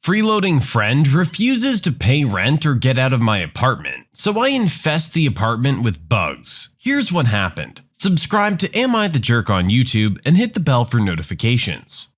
freeloading friend refuses to pay rent or get out of my apartment, so I infest the apartment with bugs. Here's what happened. Subscribe to Am I the Jerk on YouTube and hit the bell for notifications.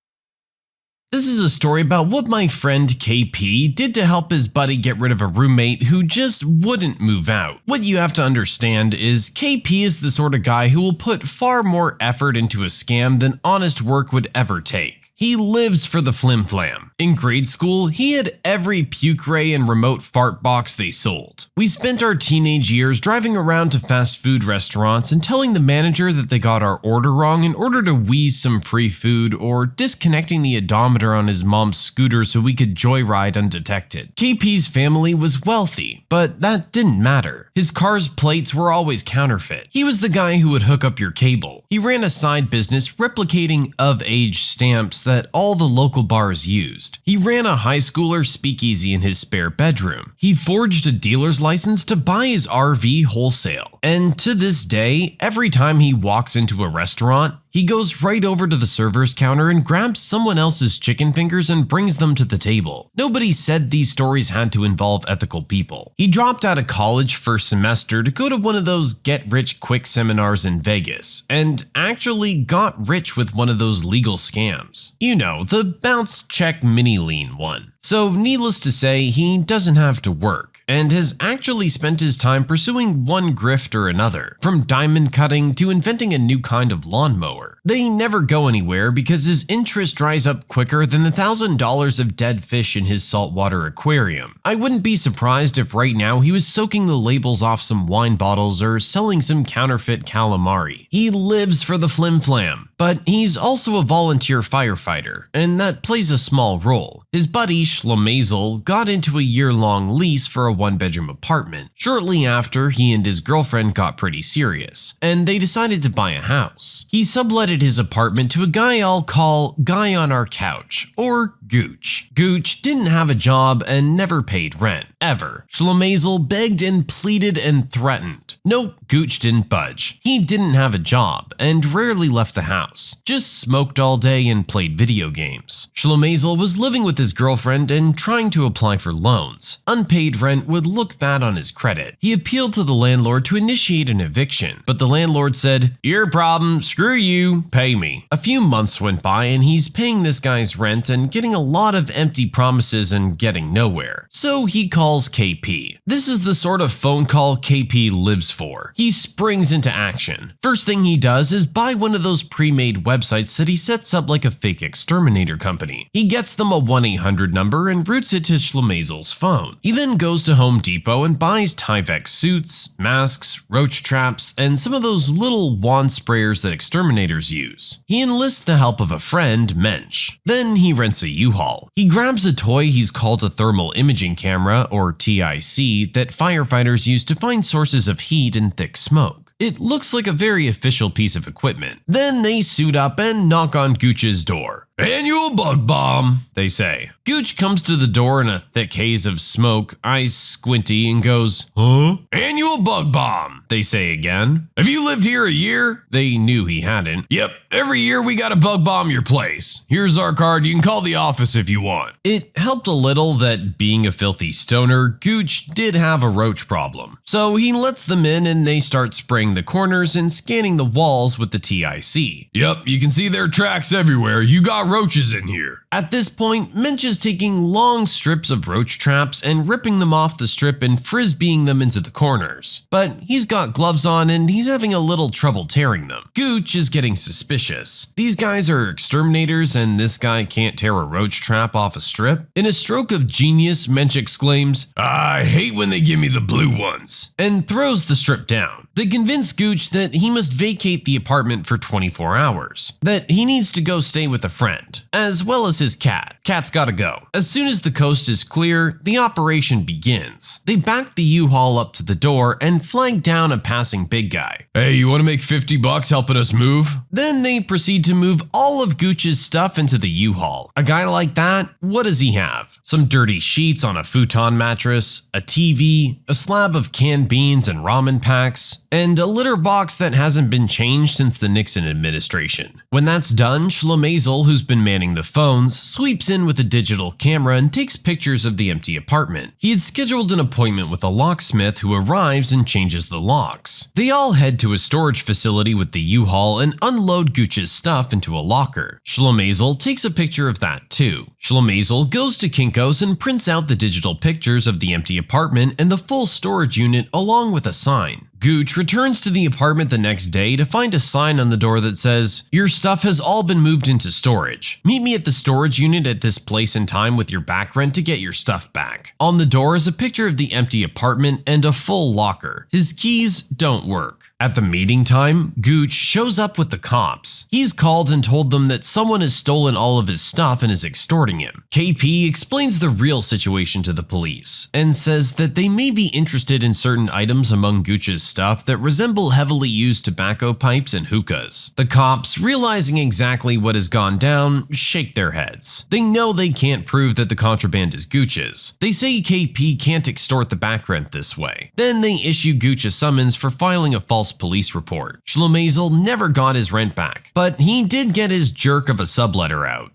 This is a story about what my friend KP did to help his buddy get rid of a roommate who just wouldn't move out. What you have to understand is KP is the sort of guy who will put far more effort into a scam than honest work would ever take. He lives for the flim-flam. In grade school, he had every puke ray and remote fart box they sold. We spent our teenage years driving around to fast food restaurants and telling the manager that they got our order wrong in order to wheeze some free food, or disconnecting the odometer on his mom's scooter so we could joyride undetected. KP's family was wealthy, but that didn't matter. His car's plates were always counterfeit. He was the guy who would hook up your cable. He ran a side business replicating of-age stamps that all the local bars used. He ran a high schooler speakeasy in his spare bedroom. He forged a dealer's license to buy his RV wholesale. And to this day, every time he walks into a restaurant, he goes right over to the server's counter and grabs someone else's chicken fingers and brings them to the table. Nobody said these stories had to involve ethical people. He dropped out of college first semester to go to one of those get-rich-quick seminars in Vegas, and actually got rich with one of those legal scams. You know, the bounce check mini lean one. So needless to say, he doesn't have to work, and has actually spent his time pursuing one grift or another, from diamond cutting to inventing a new kind of lawnmower. They never go anywhere because his interest dries up quicker than the $1,000 of dead fish in his saltwater aquarium. I wouldn't be surprised if right now he was soaking the labels off some wine bottles or selling some counterfeit calamari. He lives for the flim-flam, but he's also a volunteer firefighter, and that plays a small role. His buddy Schlemazel got into a year-long lease for a one-bedroom apartment shortly after he and his girlfriend got pretty serious, and they decided to buy a house. He subletted his apartment to a guy I'll call Guy on Our Couch, or Gooch. Gooch didn't have a job and never paid rent, ever. Schlemazel begged and pleaded and threatened. Nope, Gooch didn't budge. He didn't have a job and rarely left the house, just smoked all day and played video games. Schlemazel was living with his girlfriend and trying to apply for loans. Unpaid rent would look bad on his credit. He appealed to the landlord to initiate an eviction, but the landlord said, "Your problem, screw you, pay me." A few months went by and he's paying this guy's rent and getting a lot of empty promises and getting nowhere. So he calls KP. This is the sort of phone call KP lives for. He springs into action. First thing he does is buy one of those pre-made websites that he sets up like a fake exterminator company. He gets them a 1-800 number and routes it to Schlemazel's phone. He then goes to Home Depot and buys Tyvek suits, masks, roach traps, and some of those little wand sprayers that exterminators use. He enlists the help of a friend, Mensch. Then he rents a U-Haul. He grabs a toy he's called a thermal imaging camera, or TIC, that firefighters use to find sources of heat and thick smoke. It looks like a very official piece of equipment. Then they suit up and knock on Gooch's door. "Annual bug bomb," they say. Gooch comes to the door in a thick haze of smoke, eyes squinty, and goes, "Huh?" "Annual bug bomb," they say again. "Have you lived here a year?" They knew he hadn't. "Yep, every year we gotta bug bomb your place. Here's our card, you can call the office if you want." It helped a little that, being a filthy stoner, Gooch did have a roach problem. So he lets them in and they start spraying the corners and scanning the walls with the TIC. "Yep, you can see their tracks everywhere. You got roaches in here." At this point, Mensch is taking long strips of roach traps and ripping them off the strip and frisbeeing them into the corners. But he's got gloves on and he's having a little trouble tearing them. Gooch is getting suspicious. These guys are exterminators and this guy can't tear a roach trap off a strip? In a stroke of genius, Mensch exclaims, "I hate when they give me the blue ones," and throws the strip down. They convince Gooch that he must vacate the apartment for 24 hours, that he needs to go stay with a friend, as well as his cat. Cat's gotta go. As soon as the coast is clear, the operation begins. They back the U-Haul up to the door and flag down a passing big guy. "Hey, you wanna make $50 helping us move?" Then they proceed to move all of Gooch's stuff into the U-Haul. A guy like that, what does he have? Some dirty sheets on a futon mattress, a TV, a slab of canned beans and ramen packs. and a litter box that hasn't been changed since the Nixon administration. When that's done, Schlemazel, who's been manning the phones, sweeps in with a digital camera and takes pictures of the empty apartment. He had scheduled an appointment with a locksmith who arrives and changes the locks. They all head to a storage facility with the U-Haul and unload Gooch's stuff into a locker. Schlemazel takes a picture of that too. Schlemazel goes to Kinko's and prints out the digital pictures of the empty apartment and the full storage unit along with a sign. Gooch returns to the apartment the next day to find a sign on the door that says, "Your stuff has all been moved into storage. Meet me at the storage unit at this place and time with your back rent to get your stuff back." On the door is a picture of the empty apartment and a full locker. His keys don't work. At the meeting time, Gooch shows up with the cops. He's called and told them that someone has stolen all of his stuff and is extorting him. KP explains the real situation to the police and says that they may be interested in certain items among Gooch's stuff that resemble heavily used tobacco pipes and hookahs. The cops, realizing exactly what has gone down, shake their heads. They know they can't prove that the contraband is Gooch's. They say KP can't extort the back rent this way. Then they issue Gooch a summons for filing a false police report. Schlemazel never got his rent back, but he did get his jerk of a subletter out.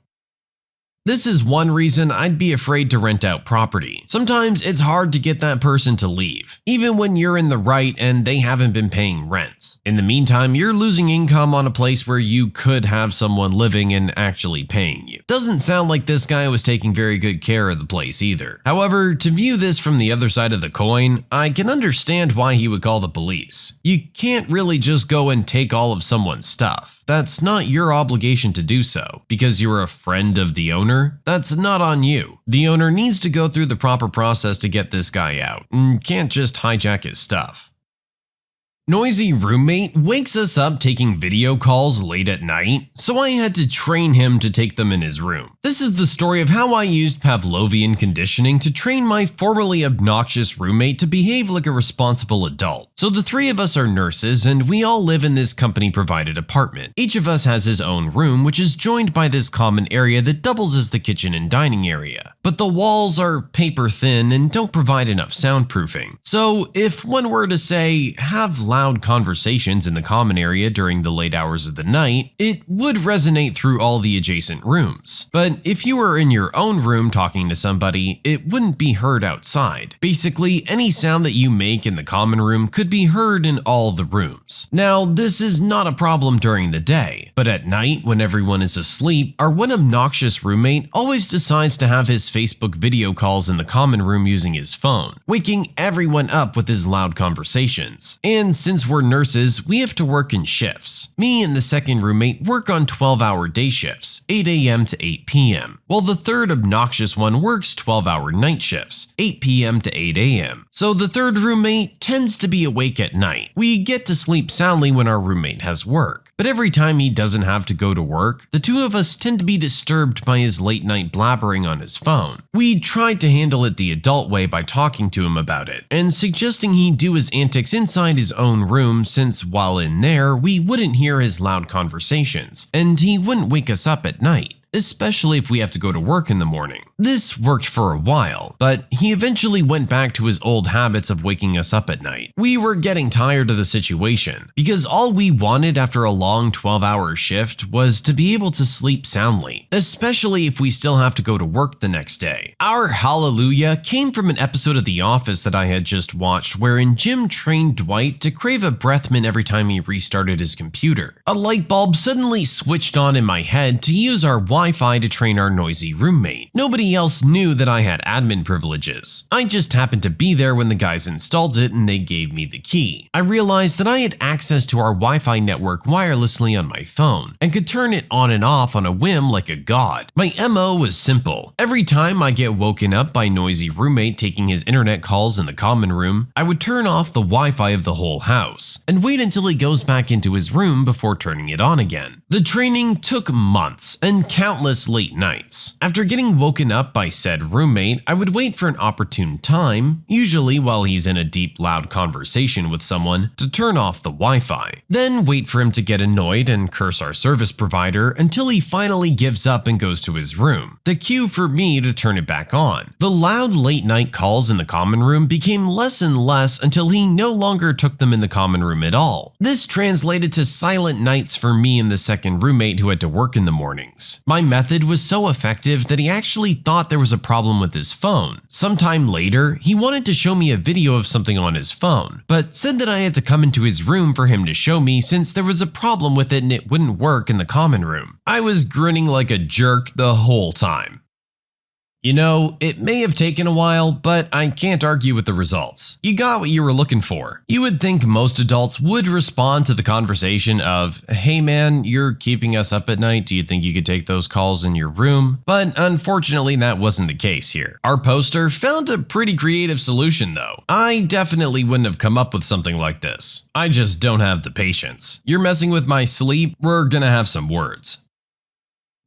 This is one reason I'd be afraid to rent out property. Sometimes it's hard to get that person to leave, even when you're in the right and they haven't been paying rent. In the meantime, you're losing income on a place where you could have someone living and actually paying you. Doesn't sound like this guy was taking very good care of the place either. However, to view this from the other side of the coin, I can understand why he would call the police. You can't really just go and take all of someone's stuff. That's not your obligation to do so. Because you're a friend of the owner, that's not on you. The owner needs to go through the proper process to get this guy out, and can't just hijack his stuff. Noisy roommate wakes us up taking video calls late at night, so I had to train him to take them in his room. This is the story of how I used Pavlovian conditioning to train my formerly obnoxious roommate to behave like a responsible adult. So the three of us are nurses and we all live in this company-provided apartment. Each of us has his own room, which is joined by this common area that doubles as the kitchen and dining area. But the walls are paper thin and don't provide enough soundproofing. So if one were to say, have loud conversations in the common area during the late hours of the night, it would resonate through all the adjacent rooms. But if you were in your own room talking to somebody, it wouldn't be heard outside. Basically, any sound that you make in the common room could be heard in all the rooms. Now, this is not a problem during the day, but at night when everyone is asleep, our one obnoxious roommate always decides to have his Facebook video calls in the common room using his phone, waking everyone up with his loud conversations. And since we're nurses, we have to work in shifts. Me and the second roommate work on 12-hour day shifts, 8 a.m. to 8 p.m., while the third obnoxious one works 12-hour night shifts, 8 p.m. to 8 a.m. So the third roommate tends to be awake at night. We get to sleep soundly when our roommate has work, but every time he doesn't have to go to work, the two of us tend to be disturbed by his late night blabbering on his phone. We tried to handle it the adult way by talking to him about it, and suggesting he do his antics inside his own room since while in there, we wouldn't hear his loud conversations, and he wouldn't wake us up at night, especially if we have to go to work in the morning. This worked for a while, but he eventually went back to his old habits of waking us up at night. We were getting tired of the situation, because all we wanted after a long 12-hour shift was to be able to sleep soundly, especially if we still have to go to work the next day. Our hallelujah came from an episode of The Office that I had just watched wherein Jim trained Dwight to crave a breath mint every time he restarted his computer. A light bulb suddenly switched on in my head to use our Wi-Fi to train our noisy roommate. Nobody else knew that I had admin privileges. I just happened to be there when the guys installed it and they gave me the key. I realized that I had access to our Wi-Fi network wirelessly on my phone and could turn it on and off on a whim like a god. My MO was simple. Every time I get woken up by noisy roommate taking his internet calls in the common room, I would turn off the Wi-Fi of the whole house and wait until he goes back into his room before turning it on again. The training took months and countless late nights. After getting woken up by said roommate, I would wait for an opportune time, usually while he's in a deep, loud conversation with someone, to turn off the Wi-Fi. Then wait for him to get annoyed and curse our service provider until he finally gives up and goes to his room. The cue for me to turn it back on. The loud late night calls in the common room became less and less until he no longer took them in the common room at all. This translated to silent nights for me and the second roommate who had to work in the mornings. My method was so effective that he actually thought there was a problem with his phone. Sometime later, he wanted to show me a video of something on his phone, but said that I had to come into his room for him to show me since there was a problem with it and it wouldn't work in the common room. I was grinning like a jerk the whole time. You know, it may have taken a while, but I can't argue with the results. You got what you were looking for. You would think most adults would respond to the conversation of, "Hey man, you're keeping us up at night. Do you think you could take those calls in your room?" But unfortunately, that wasn't the case here. Our poster found a pretty creative solution though. I definitely wouldn't have come up with something like this. I just don't have the patience. You're messing with my sleep, we're gonna have some words.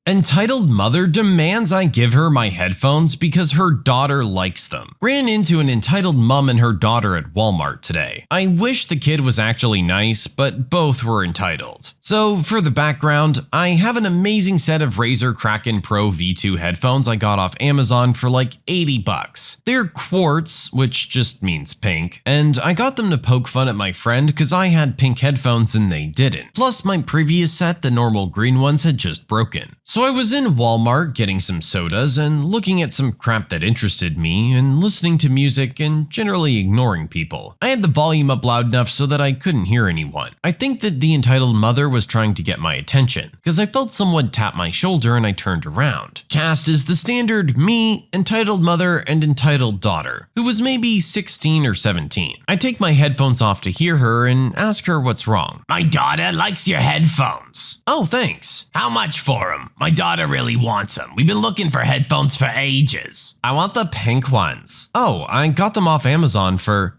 Entitled mother demands I give her my headphones because her daughter likes them. Ran into an entitled mom and her daughter at Walmart today. I wish the kid was actually nice, but both were entitled. So for the background, I have an amazing set of Razer Kraken Pro V2 headphones I got off Amazon for like 80 bucks. They're quartz, which just means pink, and I got them to poke fun at my friend because I had pink headphones and they didn't. Plus my previous set, the normal green ones, had just broken. So I was in Walmart getting some sodas and looking at some crap that interested me and listening to music and generally ignoring people. I had the volume up loud enough so that I couldn't hear anyone. I think that the entitled mother was trying to get my attention because I felt someone tap my shoulder and I turned around. Cast is the standard me, entitled mother, and entitled daughter, who was maybe 16 or 17. I take my headphones off to hear her and ask her what's wrong. My daughter likes your headphones. Oh, thanks. How much for them? My daughter really wants them. We've been looking for headphones for ages. I want the pink ones. Oh, I got them off Amazon for…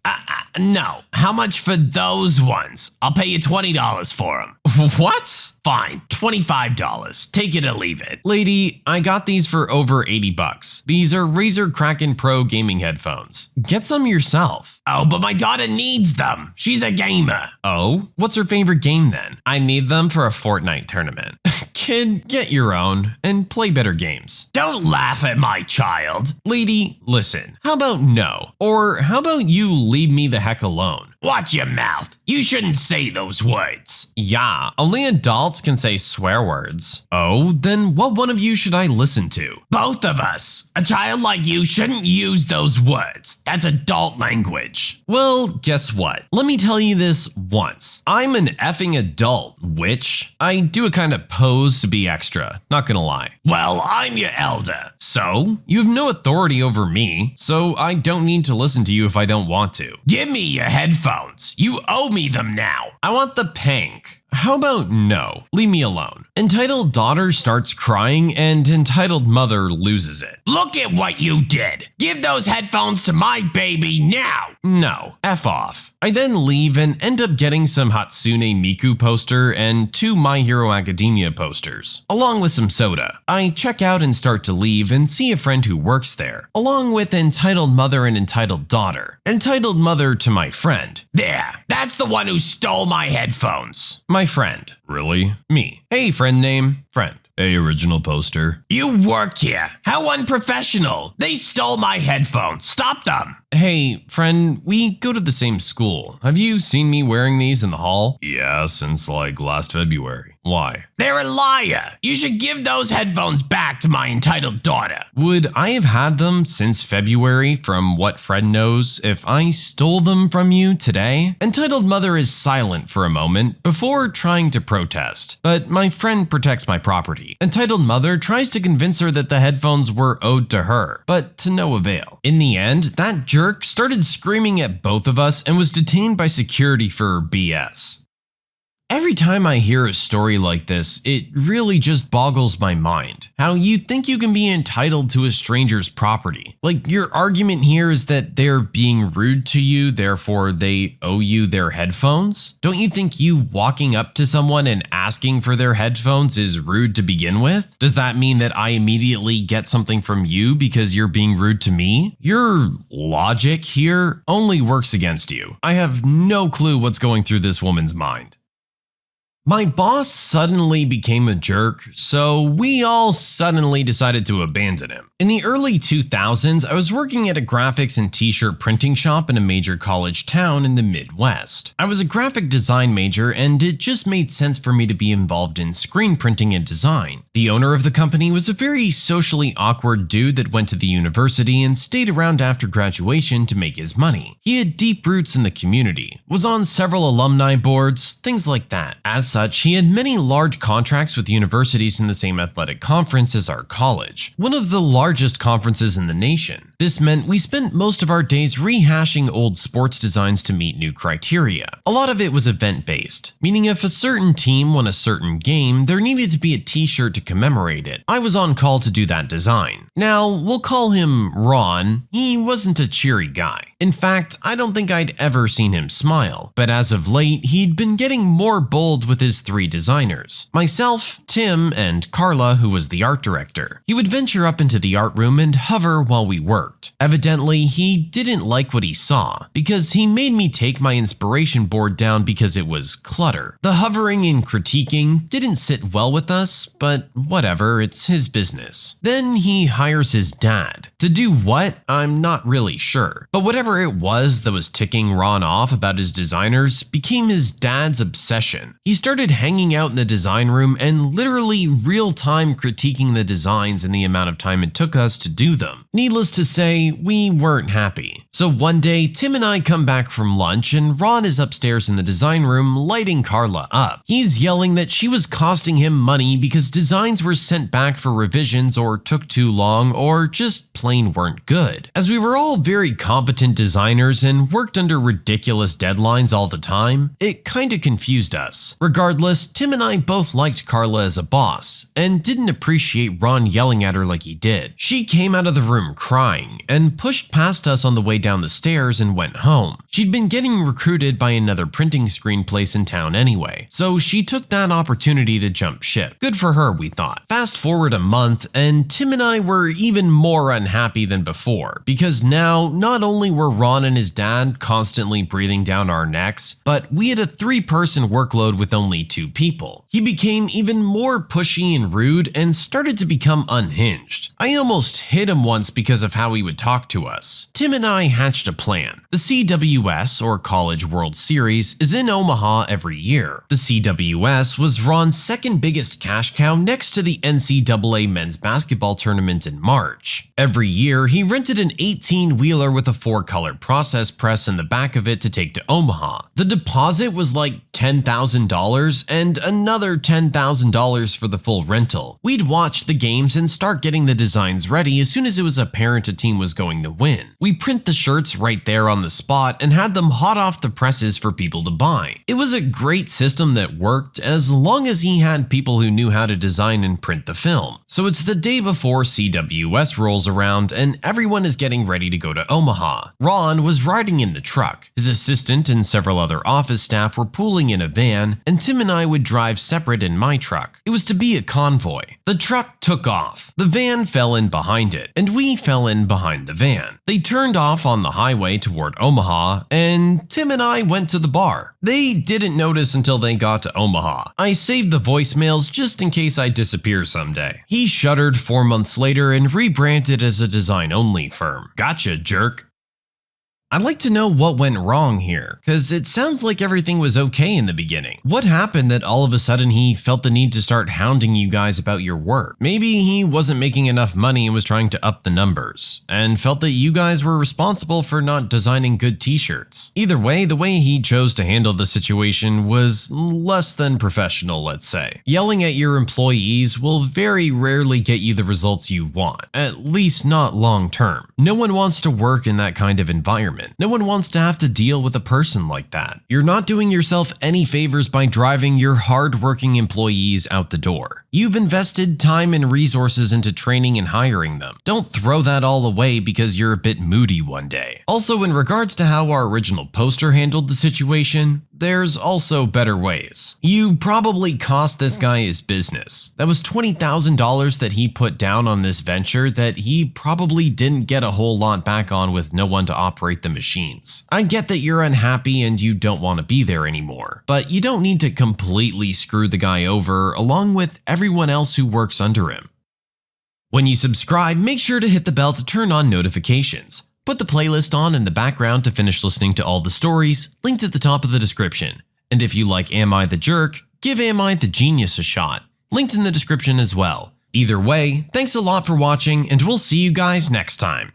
No. How much for those ones? I'll pay you $20 for them. What? Fine, $25. Take it or leave it. Lady, I got these for over 80 bucks. These are Razer Kraken Pro gaming headphones. Get some yourself. Oh, but my daughter needs them. She's a gamer. Oh? What's her favorite game then? I need them for a Fortnite tournament. Kid, get your own and play better games. Don't laugh at my child. Lady, listen, how about no? Or how about you leave me the heck alone? Watch your mouth. You shouldn't say those words. Yeah, only adults can say swear words. Oh, then what one of you should I listen to? Both of us. A child like you shouldn't use those words. That's adult language. Well, guess what? Let me tell you this once. I'm an effing adult, which I do a kind of pose to be extra, not gonna lie. Well, I'm your elder. So, you have no authority over me, so I don't need to listen to you if I don't want to. Give me your headphones. You owe me them now. I want the pink. How about no? Leave me alone. Entitled daughter starts crying and entitled mother loses it. Look at what you did. Give those headphones to my baby now. No, F off. I then leave and end up getting some Hatsune Miku poster and 2 My Hero Academia posters, along with some soda. I check out and start to leave and see a friend who works there, along with entitled mother and entitled daughter. Entitled mother to my friend. There, that's the one who stole my headphones. My friend. Really? Me. Hey, friend name. Friend. Hey, original poster. You work here. How unprofessional. They stole my headphones. Stop them. Hey, friend, we go to the same school. Have you seen me wearing these in the hall? Yeah, since like last February. Why? They're a liar. You should give those headphones back to my entitled daughter. Would I have had them since February from what Fred knows if I stole them from you today? Entitled mother is silent for a moment before trying to protest, but my friend protects my property. Entitled mother tries to convince her that the headphones were owed to her, but to no avail. In the end, that jerk started screaming at both of us and was detained by security for BS. Every time I hear a story like this, it really just boggles my mind. How you think you can be entitled to a stranger's property. Like, your argument here is that they're being rude to you, therefore they owe you their headphones? Don't you think you walking up to someone and asking for their headphones is rude to begin with? Does that mean that I immediately get something from you because you're being rude to me? Your logic here only works against you. I have no clue what's going through this woman's mind. My boss suddenly became a jerk, so we all suddenly decided to abandon him. In the early 2000s, I was working at a graphics and t-shirt printing shop in a major college town in the Midwest. I was a graphic design major, and it just made sense for me to be involved in screen printing and design. The owner of the company was a very socially awkward dude that went to the university and stayed around after graduation to make his money. He had deep roots in the community, was on several alumni boards, things like that. As such, he had many large contracts with universities in the same athletic conference as our college, one of the largest conferences in the nation. This meant we spent most of our days rehashing old sports designs to meet new criteria. A lot of it was event-based, meaning if a certain team won a certain game, there needed to be a t-shirt to commemorate it. I was on call to do that design. Now, we'll call him Ron. He wasn't a cheery guy. In fact, I don't think I'd ever seen him smile, but as of late, he'd been getting more bold with his 3 designers. Myself, Tim, and Carla, who was the art director. He would venture up into the art room and hover while we worked. Evidently, he didn't like what he saw, because he made me take my inspiration board down because it was clutter. The hovering and critiquing didn't sit well with us, but whatever, it's his business. Then he hires his dad. To do what? I'm not really sure. But whatever it was that was ticking Ron off about his designers became his dad's obsession. He started hanging out in the design room and literally real-time critiquing the designs and the amount of time it took us to do them. Needless to say, we weren't happy. So one day, Tim and I come back from lunch and Ron is upstairs in the design room lighting Carla up. He's yelling that she was costing him money because designs were sent back for revisions or took too long or just plain weren't good. As we were all very competent designers and worked under ridiculous deadlines all the time, it kinda confused us. Regardless, Tim and I both liked Carla as a boss and didn't appreciate Ron yelling at her like he did. She came out of the room crying and pushed past us on the way down the stairs and went home. She'd been getting recruited by another printing screen place in town anyway, so she took that opportunity to jump ship. Good for her, we thought. Fast forward a month, and Tim and I were even more unhappy than before, because now not only were Ron and his dad constantly breathing down our necks, but we had a 3-person workload with only 2 people. He became even more pushy and rude and started to become unhinged. I almost hit him once because of how he would talk to us. Tim and I hatched a plan. The CWS, or College World Series, is in Omaha every year. The CWS was Ron's second biggest cash cow next to the NCAA men's basketball tournament in March. Every year, he rented an 18-wheeler with a 4-color process press in the back of it to take to Omaha. The deposit was like $10,000 and another $10,000 for the full rental. We'd watch the games and start getting the designs ready as soon as it was apparent a team was going to win. We print the shirts right there on the spot and had them hot off the presses for people to buy. It was a great system that worked as long as he had people who knew how to design and print the film. So it's the day before CWS rolls around and everyone is getting ready to go to Omaha. Ron was riding in the truck. His assistant and several other office staff were pooling in a van, and Tim and I would drive separate in my truck. It was to be a convoy. The truck took off. The van fell in behind it, and we fell in behind the van. They turned off on the highway toward Omaha, and Tim and I went to the bar. They didn't notice until they got to Omaha. I saved the voicemails just in case I disappear someday. He shuttered 4 months later and rebranded as a design-only firm. Gotcha, jerk. I'd like to know what went wrong here, cause it sounds like everything was okay in the beginning. What happened that all of a sudden he felt the need to start hounding you guys about your work? Maybe he wasn't making enough money and was trying to up the numbers, and felt that you guys were responsible for not designing good t-shirts. Either way, the way he chose to handle the situation was less than professional, let's say. Yelling at your employees will very rarely get you the results you want, at least not long term. No one wants to work in that kind of environment. environment. No one wants to have to deal with a person like that. You're not doing yourself any favors by driving your hard-working employees out the door. You've invested time and resources into training and hiring them. Don't throw that all away because you're a bit moody one day. Also, in regards to how our original poster handled the situation, there's also better ways. You probably cost this guy his business. That was $20,000 that he put down on this venture that he probably didn't get a whole lot back on with no one to operate the machines. I get that you're unhappy and you don't want to be there anymore, but you don't need to completely screw the guy over along with everyone else who works under him. When you subscribe, make sure to hit the bell to turn on notifications. Put the playlist on in the background to finish listening to all the stories, linked at the top of the description. And if you like Am I the Jerk, give Am I the Genius a shot, linked in the description as well. Either way, thanks a lot for watching and we'll see you guys next time.